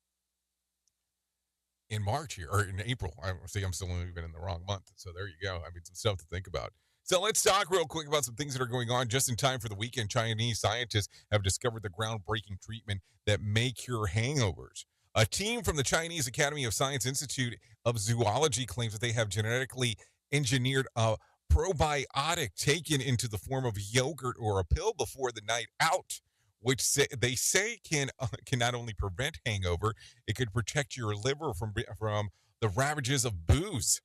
In March here, or in April. I'm still even in the wrong month. So there you go. I mean, some stuff to think about. So let's talk real quick about some things that are going on just in time for the weekend. Chinese scientists have discovered the groundbreaking treatment that may cure hangovers. A team from the Chinese Academy of Science Institute of Zoology claims that they have genetically engineered a probiotic taken into the form of yogurt or a pill before the night out, which they say can not only prevent hangover, it could protect your liver from the ravages of booze.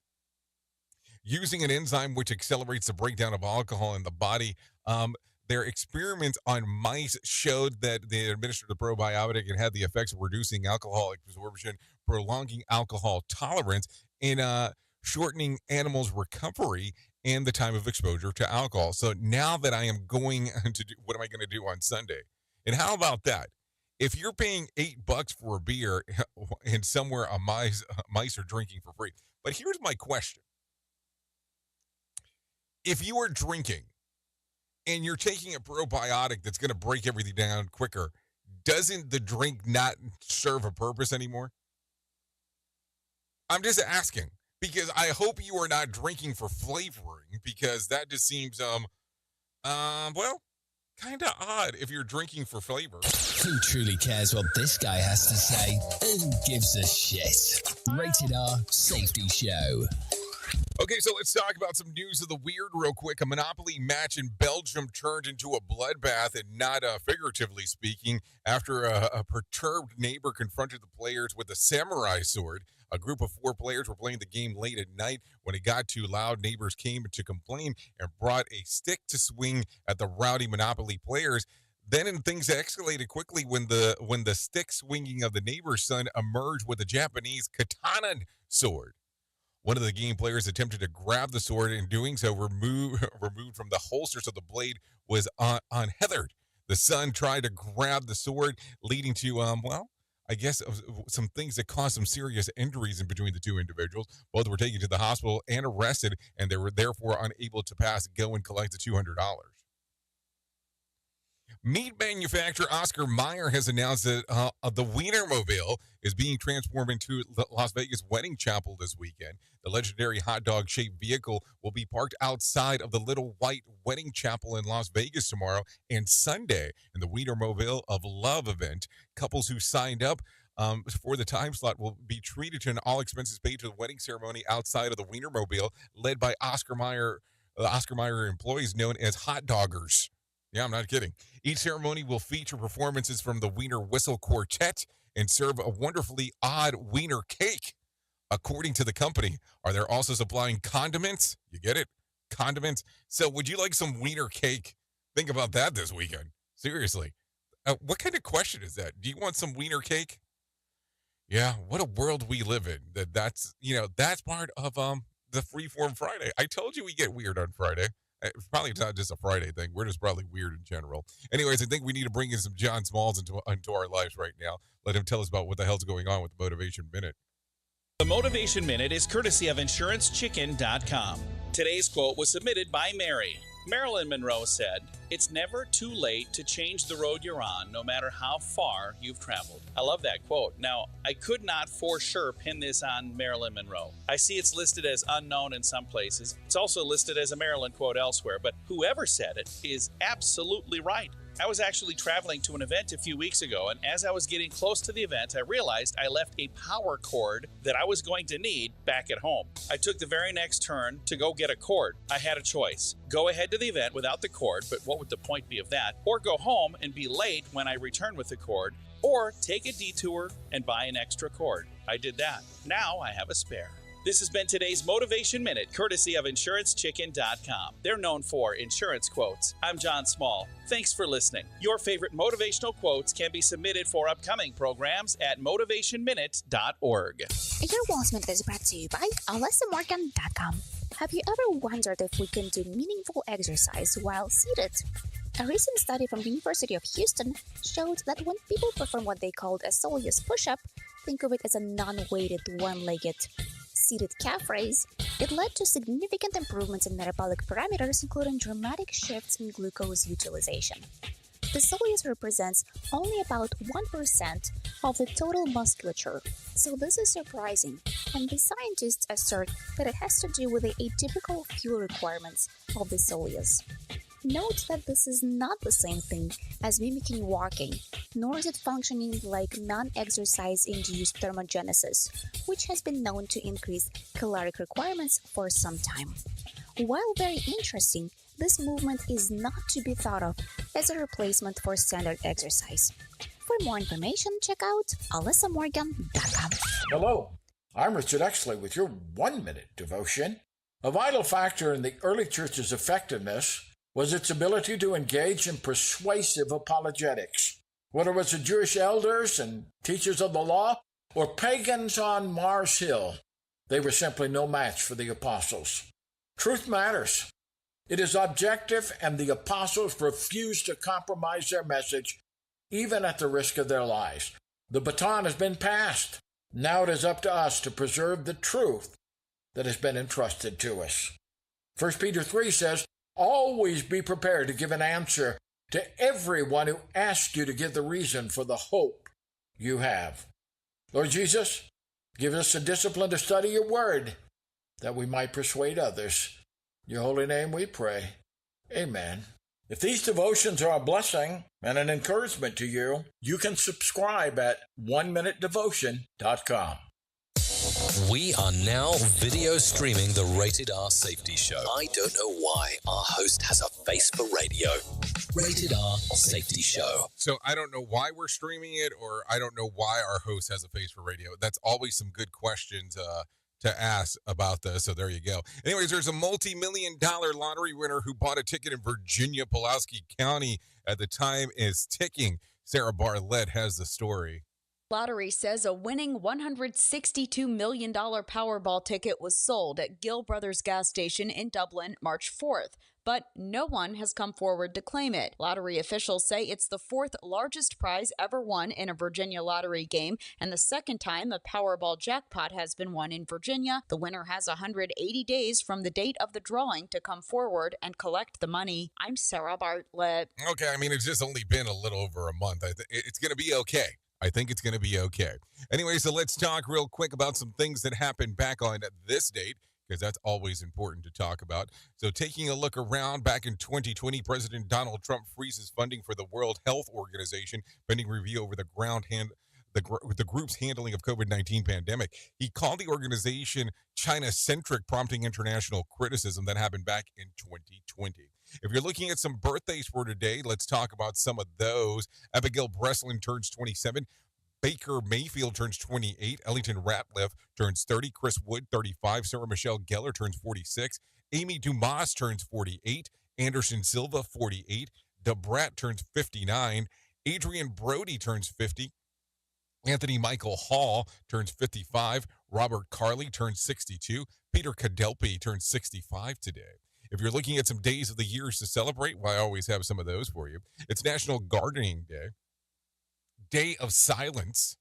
Using an enzyme which accelerates the breakdown of alcohol in the body, their experiments on mice showed that they administered the probiotic and had the effects of reducing alcohol absorption, prolonging alcohol tolerance, and shortening animals' recovery and the time of exposure to alcohol. So now that I am going to do, what am I going to do on Sunday? And how about that? If you're paying $8 for a beer and somewhere mice are drinking for free. But here's my question. If you are drinking and you're taking a probiotic that's going to break everything down quicker, doesn't the drink not serve a purpose anymore? I'm just asking, because I hope you are not drinking for flavoring, because that just seems, kind of odd if you're drinking for flavor. Who truly cares what this guy has to say? Who gives a shit? Rated R Safety Show. Okay, so let's talk about some news of the weird real quick. A Monopoly match in Belgium turned into a bloodbath, and not figuratively speaking, after a perturbed neighbor confronted the players with a samurai sword. A group of 4 players were playing the game late at night. When it got too loud, neighbors came to complain and brought a stick to swing at the rowdy Monopoly players. Then things escalated quickly when the stick swinging of the neighbor's son emerged with a Japanese katana sword. One of the game players attempted to grab the sword, and doing so, removed from the holster so the blade was untethered. The son tried to grab the sword, leading to, I guess some things that caused some serious injuries in between the two individuals. Both were taken to the hospital and arrested, and they were therefore unable to pass go and collect the $200. Meat manufacturer Oscar Mayer has announced that the Wienermobile is being transformed into the Las Vegas wedding chapel this weekend. The legendary hot dog-shaped vehicle will be parked outside of the Little White Wedding Chapel in Las Vegas tomorrow and Sunday in the Wienermobile of Love event. Couples who signed up for the time slot will be treated to an all-expenses paid to the wedding ceremony outside of the Wienermobile, led by Oscar Mayer employees known as hot doggers. Yeah, I'm not kidding. Each ceremony will feature performances from the Wiener Whistle Quartet and serve a wonderfully odd wiener cake. According to the company, are they also supplying condiments? You get it? Condiments. So would you like some wiener cake? Think about that this weekend. Seriously. What kind of question is that? Do you want some wiener cake? Yeah, what a world we live in. That's part of the Freeform Friday. I told you we get weird on Friday. It's probably not just a Friday thing. We're just probably weird in general. Anyways, I think we need to bring in some John Smalls into our lives right now. Let him tell us about what the hell's going on with the Motivation Minute. The Motivation Minute is courtesy of InsuranceChicken.com. Today's quote was submitted by Mary. Marilyn Monroe said, "It's never too late to change the road you're on, no matter how far you've traveled." I love that quote. Now, I could not for sure pin this on Marilyn Monroe. I see it's listed as unknown in some places. It's also listed as a Marilyn quote elsewhere, but whoever said it is absolutely right. I was actually traveling to an event a few weeks ago, and as I was getting close to the event, I realized I left a power cord that I was going to need back at home. I took the very next turn to go get a cord. I had a choice. Go ahead to the event without the cord, but what would the point be of that? Or go home and be late when I return with the cord, or take a detour and buy an extra cord. I did that. Now I have a spare. This has been today's Motivation Minute, courtesy of InsuranceChicken.com. They're known for insurance quotes. I'm John Small. Thanks for listening. Your favorite motivational quotes can be submitted for upcoming programs at motivationminute.org. Your Wellness Minute is brought to you by AlessaMorgan.com. Have you ever wondered if we can do meaningful exercise while seated? A recent study from the University of Houston showed that when people perform what they called a soleus push-up, think of it as a non-weighted one-legged seated calf raise, it led to significant improvements in metabolic parameters, including dramatic shifts in glucose utilization. The soleus represents only about 1% of the total musculature, so this is surprising, and the scientists assert that it has to do with the atypical fuel requirements of the soleus. Note that this is not the same thing as mimicking walking, nor is it functioning like non-exercise induced thermogenesis, which has been known to increase caloric requirements for some time. While very interesting, this movement is not to be thought of as a replacement for standard exercise. For more information, check out AlessaMorgan.com. Hello, I'm Richard Exley with your 1-minute devotion. A vital factor in the early church's effectiveness was its ability to engage in persuasive apologetics. Whether it was the Jewish elders and teachers of the law or pagans on Mars Hill, they were simply no match for the apostles. Truth matters. It is objective, and the apostles refused to compromise their message, even at the risk of their lives. The baton has been passed. Now it is up to us to preserve the truth that has been entrusted to us. 1 Peter 3 says, "Always be prepared to give an answer to everyone who asks you to give the reason for the hope you have." Lord Jesus, give us the discipline to study your word, that we might persuade others. In your holy name we pray. Amen. If these devotions are a blessing and an encouragement to you, you can subscribe at oneminutedevotion.com. We are now video streaming the Rated R Safety Show. I don't know why our host has a face for radio. Rated R Safety Show. So I don't know why we're streaming it, or I don't know why our host has a face for radio. That's always some good questions to ask about this. So there you go. Anyways, there's a multi-million-dollar lottery winner who bought a ticket in Virginia, Pulaski County. At the time is ticking. Sarah Bartlett has the story. Lottery says a winning $162 million Powerball ticket was sold at Gill Brothers gas station in Dublin March 4th, but no one has come forward to claim it. Lottery officials say it's the fourth largest prize ever won in a Virginia lottery game and the second time a Powerball jackpot has been won in Virginia. The winner has 180 days from the date of the drawing to come forward and collect the money. I'm Sarah Bartlett. Okay, I mean, it's just only been a little over a month. It's going to be okay. I think it's going to be okay. Anyway, so let's talk real quick about some things that happened back on this date, because that's always important to talk about. So taking a look around, back in 2020, President Donald Trump freezes funding for the World Health Organization, pending review over the group's handling of COVID-19 pandemic. He called the organization China-centric, prompting international criticism. That happened back in 2020. If you're looking at some birthdays for today, let's talk about some of those. Abigail Breslin turns 27. Baker Mayfield turns 28. Ellington Ratliff turns 30. Chris Wood, 35. Sarah Michelle Gellar turns 46. Amy Dumas turns 48. Anderson Silva, 48. Debrat turns 59. Adrian Brody turns 50. Anthony Michael Hall turns 55. Robert Carley turns 62. Peter Cadelpi turns 65 today. If you're looking at some days of the years to celebrate, well, I always have some of those for you. It's National Gardening Day, Day of Silence,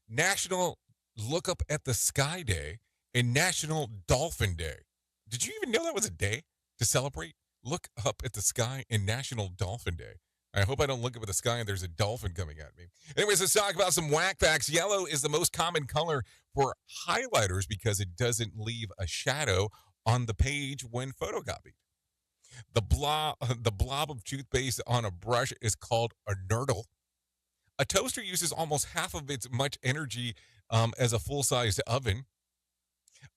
National Look Up at the Sky Day, and National Dolphin Day. Did you even know that was a day to celebrate? Look up at the sky and National Dolphin Day. I hope I don't look up at the sky and there's a dolphin coming at me. Anyways, let's talk about some whack facts. Yellow is the most common color for highlighters because it doesn't leave a shadow on the page when photocopied. The blob of toothpaste on a brush is called a nurdle. A toaster uses almost half of its much energy as a full-sized oven.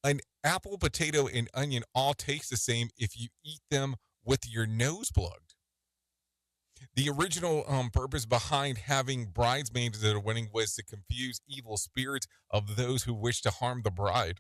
An apple, potato, and onion all taste the same if you eat them with your nose plugged. The original purpose behind having bridesmaids at a wedding was to confuse evil spirits of those who wish to harm the bride.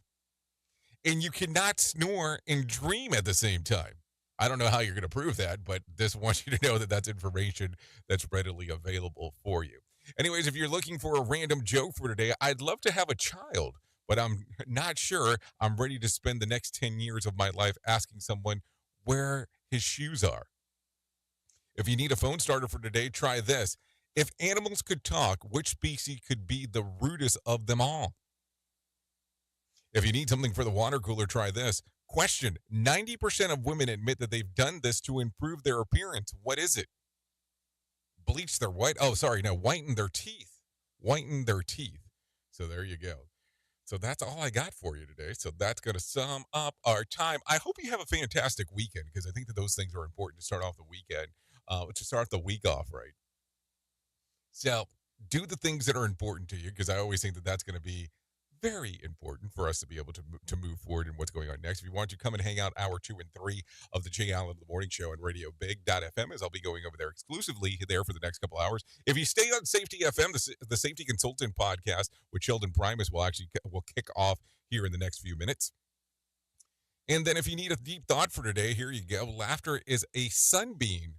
And you cannot snore and dream at the same time. I don't know how you're going to prove that, but this wants you to know that that's information that's readily available for you. Anyways, if you're looking for a random joke for today, I'd love to have a child, but I'm not sure I'm ready to spend the next 10 years of my life asking someone where his shoes are. If you need a phone starter for today, try this. If animals could talk, which species could be the rudest of them all? If you need something for the water cooler, try this. Question: 90% of women admit that they've done this to improve their appearance. What is it? Bleach their whiten their teeth. Whiten their teeth. So there you go. So that's all I got for you today. So that's going to sum up our time. I hope you have a fantastic weekend because I think that those things are important to start off the weekend, to start the week off right. So do the things that are important to you because I always think that that's going to be very important for us to be able to move forward in what's going on next. If you want to come and hang out hour 2 and 3 of the Jay Allen in the Morning Show on Radio Big.FM, as I'll be going over there exclusively there for the next couple hours. If you stay on Safety FM, the Safety Consultant podcast with Sheldon Primus will kick off here in the next few minutes. And then if you need a deep thought for today, here you go. Laughter is a sunbeam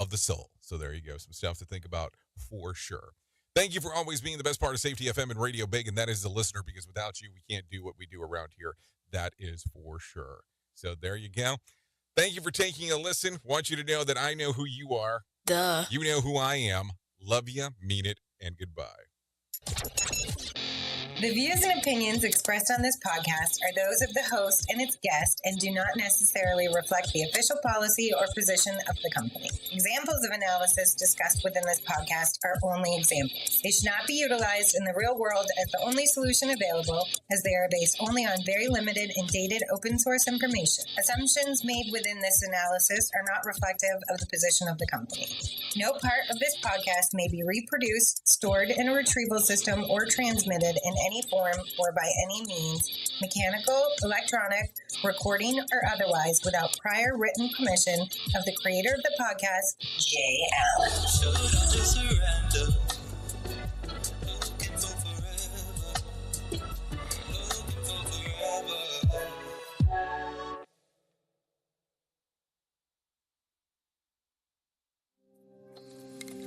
of the soul. So there you go. Some stuff to think about for sure. Thank you for always being the best part of Safety FM and Radio Big, and that is the listener, because without you, we can't do what we do around here. That is for sure. So there you go. Thank you for taking a listen. Want you to know that I know who you are. Duh. You know who I am. Love you, mean it, and goodbye. The views and opinions expressed on this podcast are those of the host and its guest and do not necessarily reflect the official policy or position of the company. Examples of analysis discussed within this podcast are only examples. They should not be utilized in the real world as the only solution available, as they are based only on very limited and dated open source information. Assumptions made within this analysis are not reflective of the position of the company. No part of this podcast may be reproduced, stored in a retrieval system, or transmitted in any form or by any means, mechanical, electronic, recording, or otherwise, without prior written permission of the creator of the podcast, Jay Allen.